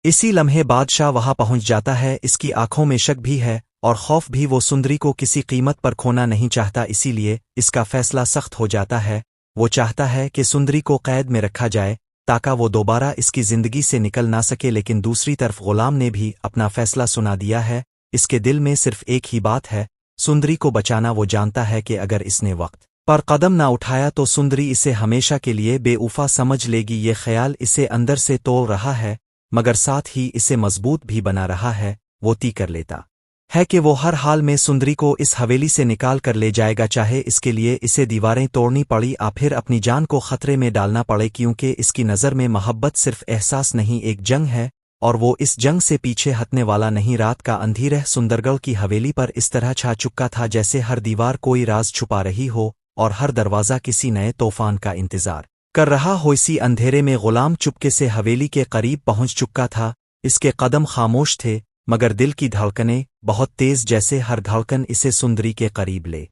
इसी लम्हे बादशाह वहां पहुंच जाता है। इसकी आंखों में शक भी है और खौफ भी। वो सुंदरी को किसी कीमत पर खोना नहीं चाहता, इसीलिए इसका फैसला सख्त हो जाता है। वो चाहता है कि सुंदरी को कैद में रखा जाए ताकि वो दोबारा इसकी जिंदगी से निकल ना सके। लेकिन दूसरी तरफ गुलाम ने भी अपना फैसला सुना दिया है। इसके दिल में सिर्फ एक ही बात है, सुंदरी को बचाना। वो जानता है कि अगर इसने वक्त पर कदम ना उठाया तो सुंदरी इसे हमेशा के लिए बेवफा समझ लेगी। ये ख्याल इसे अंदर से तोड़ रहा है मगर साथ ही इसे मजबूत भी बना रहा है। वो तय कर लेता है कि वो हर हाल में सुंदरी को इस हवेली से निकाल कर ले जाएगा, चाहे इसके लिए इसे दीवारें तोड़नी पड़ी या फिर अपनी जान को खतरे में डालना पड़े। क्योंकि इसकी नज़र में मोहब्बत सिर्फ एहसास नहीं, एक जंग है और वो इस जंग से पीछे हटने वाला नहीं। रात का अंधेरा सुंदरगढ़ की हवेली पर इस तरह छा चुका था जैसे हर दीवार कोई राज छुपा रही हो और हर दरवाज़ा किसी नए तूफान का इंतजार कर रहा हो। इसी अंधेरे में गुलाम चुपके से हवेली के करीब पहुंच चुका था। इसके कदम खामोश थे मगर दिल की धड़कनें बहुत तेज, जैसे हर धड़कन इसे सुंदरी के करीब ले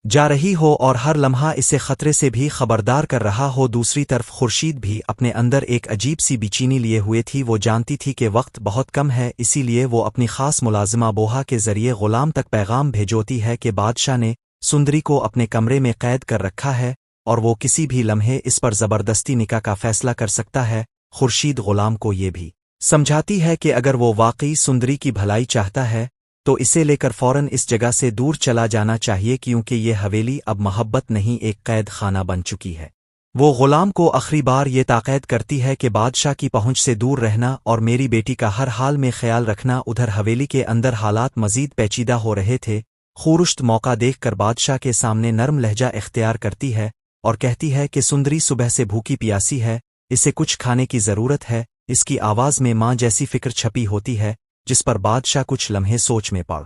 जा रही हो और हर लम्हा इसे खतरे से भी खबरदार कर रहा हो। दूसरी तरफ खुर्शीद भी अपने अंदर एक अजीब सी बेचैनी लिए हुए थी। वो जानती थी कि वक्त बहुत कम है, इसीलिए वो अपनी खास मुलाजिमा बोहा के जरिए गुलाम तक पैगाम भेजोती है कि बादशाह ने सुंदरी को अपने कमरे में कैद कर रखा है और वो किसी भी लम्हे इस पर जबरदस्ती निकाह का फैसला कर सकता है। खुर्शीद गुलाम को ये भी समझाती है कि अगर वो वाकई सुंदरी की भलाई चाहता है तो इसे लेकर फौरन इस जगह से दूर चला जाना चाहिए, क्योंकि ये हवेली अब मोहब्बत नहीं एक कैद खाना बन चुकी है। वो गुलाम को आखिरी बार ये ताक़ीद करती है कि बादशाह की पहुंच से दूर रहना और मेरी बेटी का हर हाल में ख्याल रखना। उधर हवेली के अंदर हालात मजीद पेचीदा हो रहे थे। खुरुश्त मौका देखकर बादशाह के सामने नरम लहजा इख्तियार करती है और कहती है कि सुंदरी सुबह से भूखी प्यासी है, इसे कुछ खाने की ज़रूरत है। इसकी आवाज़ में माँ जैसी फिक्र छपी होती है जिस पर बादशाह कुछ लम्हे सोच में पड़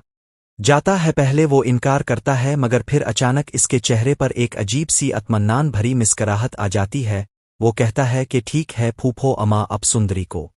जाता है। पहले वो इनकार करता है मगर फिर अचानक इसके चेहरे पर एक अजीब सी अत्मन्नान भरी मुस्कुराहट आ जाती है। वो कहता है कि ठीक है फूफो अम्मा, अब सुंदरी को